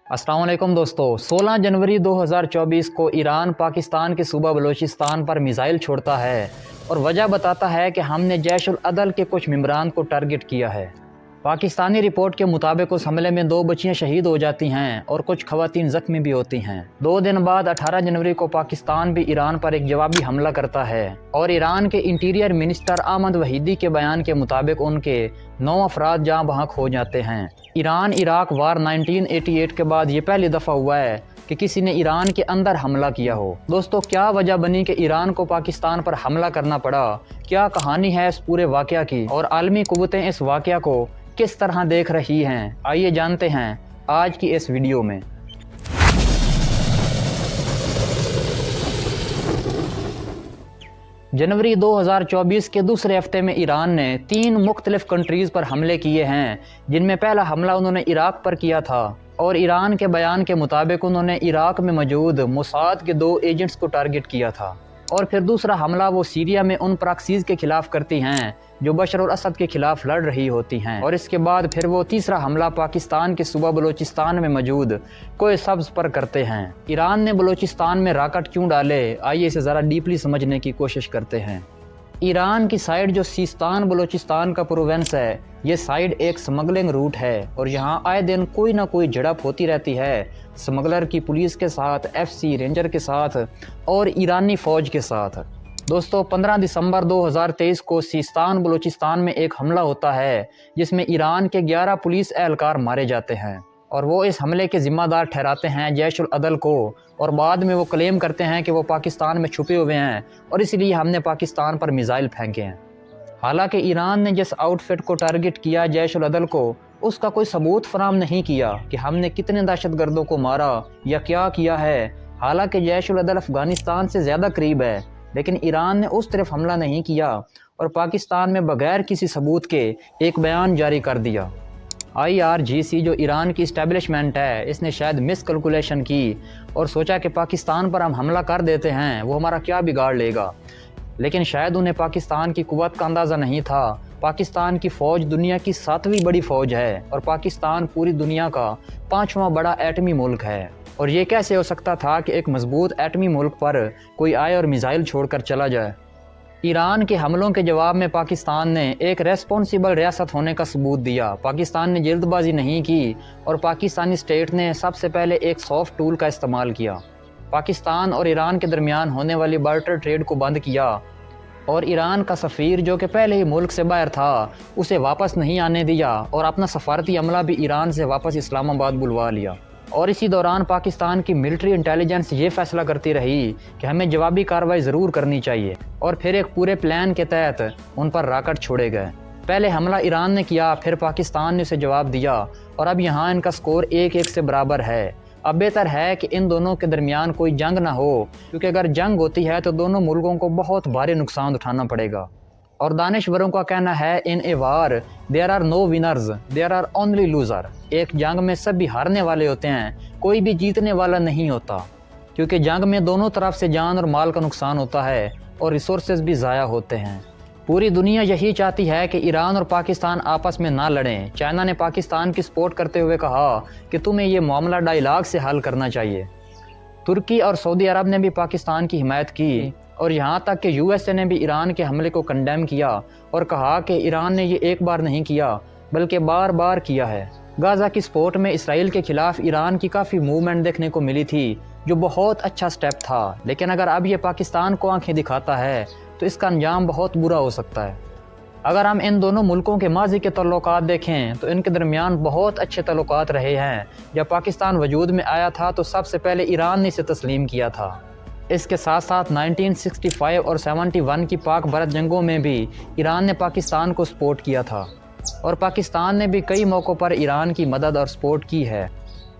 अस्सलाम वालेकुम दोस्तों। 16 जनवरी 2024 को ईरान पाकिस्तान के सूबा बलूचिस्तान पर मिसाइल छोड़ता है और वजह बताता है कि हमने जैश उल अदल के कुछ मेंबरान को टारगेट किया है। पाकिस्तानी रिपोर्ट के मुताबिक उस हमले में 2 बच्चियां शहीद हो जाती हैं और कुछ खवातीन ज़ख्मी भी होती हैं। 2 दिन बाद 18 जनवरी को पाकिस्तान भी ईरान पर एक जवाबी हमला करता है और ईरान के इंटीरियर मिनिस्टर अहमद वहीदी के बयान के मुताबिक उनके 9 अफराद जहाँ बहक हो जाते हैं। ईरान इराक वार 1988 के बाद ये पहली दफ़ा हुआ है कि किसी ने ईरान के अंदर हमला किया हो। दोस्तों, क्या वजह बनी कि ईरान को पाकिस्तान पर हमला करना पड़ा? क्या कहानी है इस पूरे वाक़या की और आलमी कुव्वतें इस वाक़या को किस तरह देख रही हैं? आइए जानते हैं आज की इस वीडियो में। जनवरी 2024 के दूसरे हफ्ते में ईरान ने 3 मुख्तलिफ कंट्रीज़ पर हमले किए हैं, जिनमें पहला हमला उन्होंने इराक पर किया था और ईरान के बयान के मुताबिक उन्होंने इराक में मौजूद मोसाद के 2 एजेंट्स को टारगेट किया था। और फिर दूसरा हमला वो सीरिया में उन प्रॉक्सीज़ के खिलाफ करती हैं जो बशर अल असद के खिलाफ लड़ रही होती हैं। और इसके बाद फिर वो तीसरा हमला पाकिस्तान के सूबा बलूचिस्तान में मौजूद कोय सब्ज़ पर करते हैं। ईरान ने बलूचिस्तान में रॉकेट क्यों डाले, आइए इसे ज़रा डीपली समझने की कोशिश करते हैं। ईरान की साइड जो सिस्तान बलूचिस्तान का प्रोविंस है, ये साइड एक स्मगलिंग रूट है और यहाँ आए दिन कोई ना कोई झड़प होती रहती है स्मगलर की पुलिस के साथ, FC रेंजर के साथ और ईरानी फ़ौज के साथ। दोस्तों, 15 दिसंबर 2023 को सिस्तान बलूचिस्तान में एक हमला होता है जिसमें ईरान के 11 पुलिस एहलकार मारे जाते हैं और वो इस हमले के ज़िम्मेदार ठहराते हैं जैश उल अदल को और बाद में वो क्लेम करते हैं कि वो पाकिस्तान में छुपे हुए हैं और इसलिए हमने पाकिस्तान पर मिसाइल फेंके हैं। हालांकि ईरान ने जिस आउटफिट को टारगेट किया जैश उल अदल को, उसका कोई सबूत फराहम नहीं किया कि हमने कितने दहशतगर्दों को मारा या क्या किया है। हालांकि जैश उल अदल अफ़गानिस्तान से ज़्यादा करीब है, लेकिन ईरान ने उस तरफ हमला नहीं किया और पाकिस्तान में बगैर किसी सबूत के एक बयान जारी कर दिया। IRGC जो ईरान की इस्टेब्लिशमेंट है, इसने शायद मिस कैलकुलेशन की और सोचा कि पाकिस्तान पर हम हमला कर देते हैं, वो हमारा क्या बिगाड़ लेगा। लेकिन शायद उन्हें पाकिस्तान की कुव्वत का अंदाज़ा नहीं था। पाकिस्तान की फ़ौज दुनिया की 7वीं बड़ी फ़ौज है और पाकिस्तान पूरी दुनिया का 5वां बड़ा एटमी मुल्क है। और ये कैसे हो सकता था कि एक मजबूत एटमी मुल्क पर कोई आए और मिसाइल छोड़कर चला जाए। ईरान के हमलों के जवाब में पाकिस्तान ने एक रेस्पॉन्सिबल रियासत होने का सबूत दिया। पाकिस्तान ने जल्दबाजी नहीं की और पाकिस्तानी स्टेट ने सबसे पहले एक सॉफ्ट टूल का इस्तेमाल किया। पाकिस्तान और ईरान के दरमियान होने वाली बार्टर ट्रेड को बंद किया और ईरान का सफ़ीर जो कि पहले ही मुल्क से बाहर था, उसे वापस नहीं आने दिया और अपना सफारती अमला भी ईरान से वापस इस्लामाबाद बुलवा लिया। और इसी दौरान पाकिस्तान की मिलिट्री इंटेलिजेंस ये फैसला करती रही कि हमें जवाबी कार्रवाई ज़रूर करनी चाहिए और फिर एक पूरे प्लान के तहत उन पर रॉकेट छोड़े गए। पहले हमला ईरान ने किया, फिर पाकिस्तान ने उसे जवाब दिया और अब यहाँ इनका स्कोर 1-1 से बराबर है। अब बेहतर है कि इन दोनों के दरमियान कोई जंग ना हो, क्योंकि अगर जंग होती है तो दोनों मुल्कों को बहुत भारी नुकसान उठाना पड़ेगा। और दानिशवरों का कहना है, in a war there are no winners, there are only loser. एक जंग में सभी हारने वाले होते हैं, कोई भी जीतने वाला नहीं होता, क्योंकि जंग में दोनों तरफ से जान और माल का नुकसान होता है और रिसोर्सेज भी ज़ाया होते हैं। पूरी दुनिया यही चाहती है कि ईरान और पाकिस्तान आपस में ना लड़ें। चाइना ने पाकिस्तान की सपोर्ट करते हुए कहा कि तुम्हें ये मामला डायलॉग से हल करना चाहिए। तुर्की और सऊदी अरब ने भी पाकिस्तान की हिमायत की और यहाँ तक कि USA ने भी ईरान के हमले को कंडेम किया और कहा कि ईरान ने ये एक बार नहीं किया बल्कि बार बार किया है। गाज़ा की सपोर्ट में इसराइल के खिलाफ ईरान की काफ़ी मूवमेंट देखने को मिली थी, जो बहुत अच्छा स्टेप था। लेकिन अगर अब ये पाकिस्तान को आंखें दिखाता है तो इसका अंजाम बहुत बुरा हो सकता है। अगर हम इन दोनों मुल्कों के माजी के तल्लुकात देखें तो इनके दरमियान बहुत अच्छे तल्लुकात रहे हैं। जब पाकिस्तान वजूद में आया था तो सबसे पहले ईरान ने इसे तस्लीम किया था। इसके साथ साथ 1965 और 71 की पाक भारत जंगों में भी ईरान ने पाकिस्तान को सपोर्ट किया था और पाकिस्तान ने भी कई मौक़ों पर ईरान की मदद और सपोर्ट की है।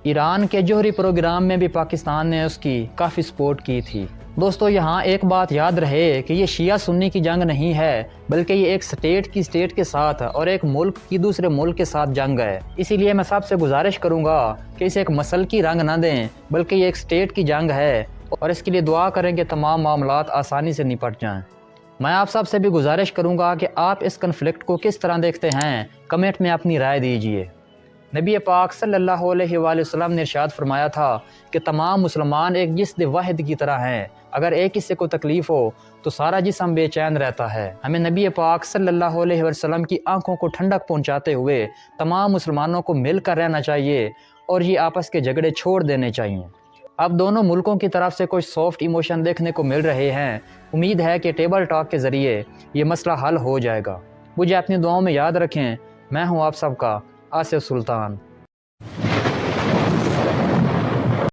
ईरान के जोहरी प्रोग्राम में भी पाकिस्तान ने उसकी काफ़ी सपोर्ट की थी। दोस्तों, यहाँ एक बात याद रहे कि ये शिया सुन्नी की जंग नहीं है, बल्कि ये एक स्टेट की स्टेट के साथ और एक मुल्क की दूसरे मुल्क के साथ जंग है। इसीलिए मैं सबसे गुजारिश करूँगा कि इसे एक मसल की रंग ना दें, बल्कि ये एक स्टेट की जंग है और इसके लिए दुआ करें कि तमाम मामलात आसानी से निपट जाएं। मैं आप सब से भी गुजारिश करूँगा कि आप इस कन्फ्लिक्ट को किस तरह देखते हैं, कमेंट में अपनी राय दीजिए। نبی پاک صلی اللہ علیہ وآلہ وسلم نے ارشاد فرمایا تھا کہ تمام مسلمان ایک جسد واحد کی طرح ہیں، اگر ایک حصے کو تکلیف ہو تو سارا جسم بے چین رہتا ہے۔ ہمیں نبی پاک صلی اللہ علیہ وسلم کی آنکھوں کو ٹھنڈک پہنچاتے ہوئے تمام مسلمانوں کو مل کر رہنا چاہیے اور یہ آپس کے جھگڑے چھوڑ دینے چاہیے۔ اب دونوں ملکوں کی طرف سے کچھ سافٹ ایموشن دیکھنے کو مل رہے ہیں۔ امید ہے کہ ٹیبل ٹاک کے ذریعے یہ مسئلہ حل ہو جائے گا۔ مجھے اپنی دعاؤں میں یاد رکھیں۔ میں ہوں آپ سب کا آصف سلطان۔